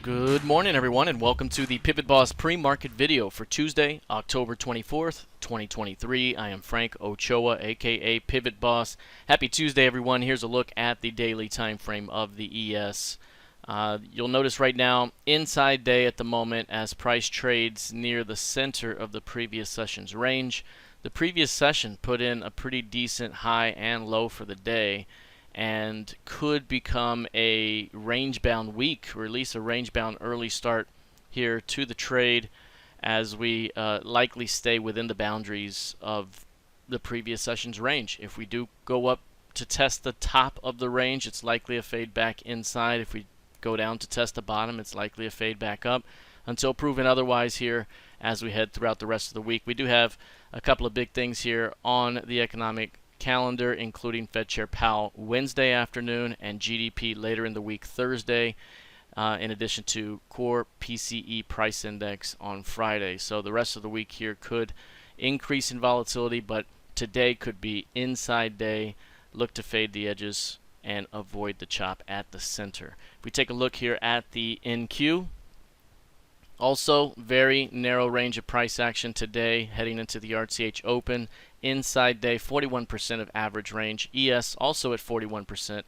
Good morning, everyone, and welcome to the PivotBoss pre-market video for Tuesday, October 24th, 2023. I am Frank Ochoa, aka PivotBoss. Happy Tuesday, everyone. Here's a look at the daily time frame of the ES. You'll notice right now, inside day at the moment, as price trades near the center of the previous session's range. The previous session put in a pretty decent high and low for the day, and could become a range-bound week, or at least a range-bound early start here to the trade, as we likely stay within the boundaries of the previous session's range. If we do go up to test the top of the range, it's likely a fade back inside. If we go down to test the bottom, it's likely a fade back up, until proven otherwise here as we head throughout the rest of the week. We do have a couple of big things here on the economic calendar, including Fed Chair Powell Wednesday afternoon and GDP later in the week Thursday, in addition to core PCE price index on Friday. So the rest of the week here could increase in volatility, but today could be inside day. Look to fade the edges and avoid the chop at the center. If we take a look here at the NQ, also very narrow range of price action today heading into the RTH Open. Inside day, 41% of average range. ES also at 41%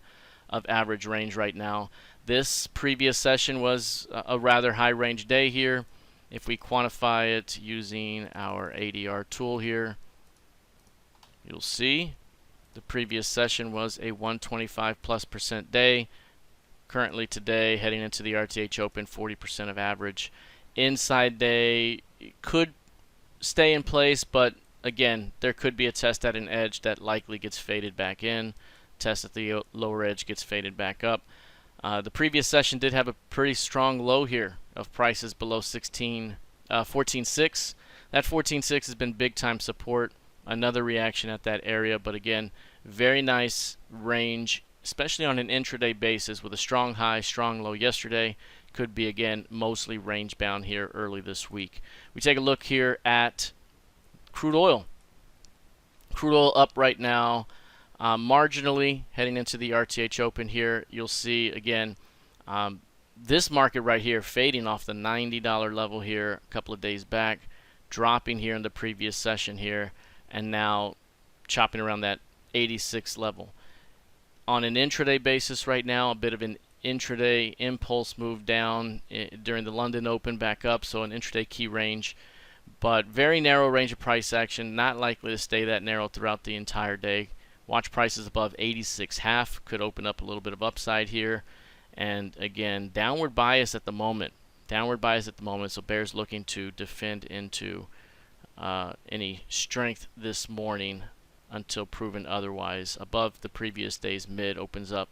of average range right now. This previous session was a rather high range day here. If we quantify it using our ADR tool here, you'll see the previous session was a 125+% day. Currently today, heading into the RTH Open, 40% of average. Inside day could stay in place, but again, there could be a test at an edge that likely gets faded back in. Test at the lower edge gets faded back up. The previous session did have a pretty strong low here of prices below 14.6. That 14.6 has been big time support. Another reaction at that area, but again, very nice range, especially on an intraday basis with a strong high, strong low yesterday. Could be again mostly range bound here early this week. We take a look here at crude oil. Crude oil up right now, marginally heading into the RTH Open here. You'll see again this market right here fading off the $90 level here a couple of days back, dropping here in the previous session here, and now chopping around that 86 level. On an intraday basis right now, a bit of an intraday impulse move down during the London Open, back up, so an intraday key range, but very narrow range of price action, not likely to stay that narrow throughout the entire day. Watch prices above 86.5, could open up a little bit of upside here, and again, downward bias at the moment. So bears looking to defend into any strength this morning until proven otherwise. Above the previous day's mid, opens up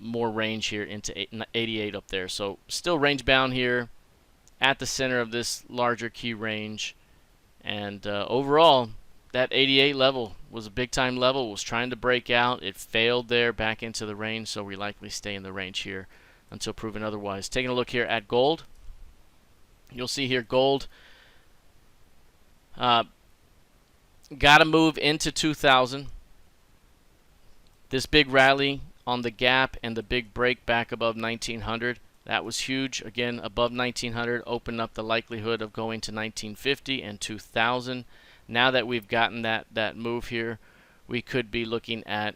more range here into 88 up there. So still range bound here at the center of this larger key range. And overall, that 88 level was a big time level, was trying to break out. It failed there, back into the range, so we likely stay in the range here until proven otherwise. Taking a look here at gold, you'll see here gold got to move into 2000. This big rally on the gap and the big break back above 1900, that was huge. Again, above 1900 opened up the likelihood of going to 1950 and 2000. Now that we've gotten that move here, we could be looking at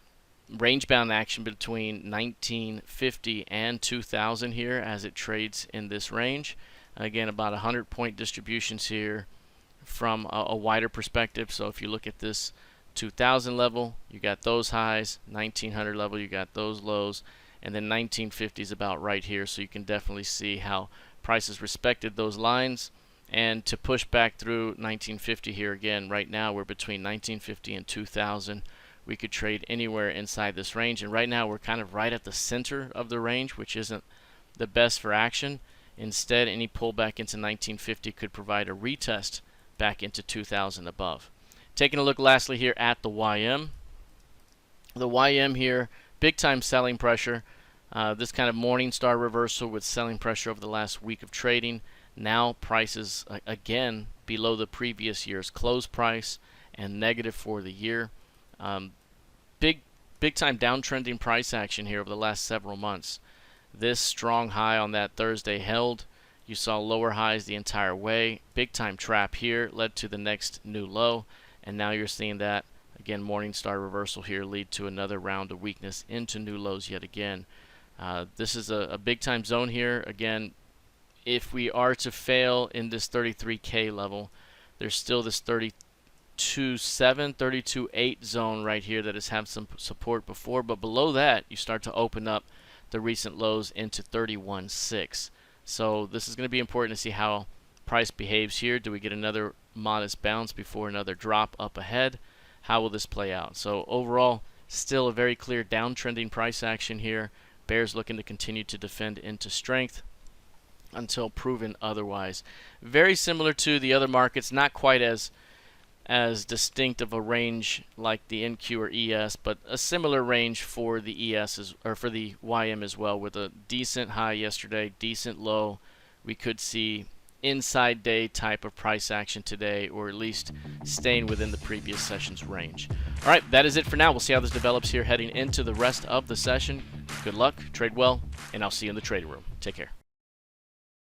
range bound action between 1950 and 2000 here as it trades in this range. Again, about 100-point distributions here from a wider perspective. So if you look at this 2000 level, you got those highs, 1900 level, you got those lows, and then 1950 is about right here. So you can definitely see how prices respected those lines. And to push back through 1950 here again, right now we're between 1950 and 2000. We could trade anywhere inside this range, and right now we're kind of right at the center of the range, which isn't the best for action. Instead, any pullback into 1950 could provide a retest back into 2000 above. Taking a look lastly here at the YM. The YM here, big time selling pressure. This kind of morning star reversal with selling pressure over the last week of trading. Now prices again below the previous year's close price and negative for the year. Big time downtrending price action here over the last several months. This strong high on that Thursday held. You saw lower highs the entire way. Big time trap here led to the next new low, and now you're seeing that again. Morningstar reversal here lead to another round of weakness into new lows yet again. This is a big time zone here. Again, if we are to fail in this 33K level, there's still this 32.7, 32.8 zone right here that has had some support before, but below that you start to open up the recent lows into 31.6. So this is going to be important to see how price behaves here. Do we get another modest bounce before another drop up ahead? How will this play out? So overall, still a very clear downtrending price action here. Bears looking to continue to defend into strength until proven otherwise. Very similar to the other markets, not quite as distinct of a range like the NQ or ES, but a similar range for the ES or for the YM as well, with a decent high yesterday, decent low. We could see inside day type of price action today, or at least staying within the previous session's range. All right, that is it for now. We'll see how this develops here heading into the rest of the session. Good luck, trade well, and I'll see you in the trading room. Take care.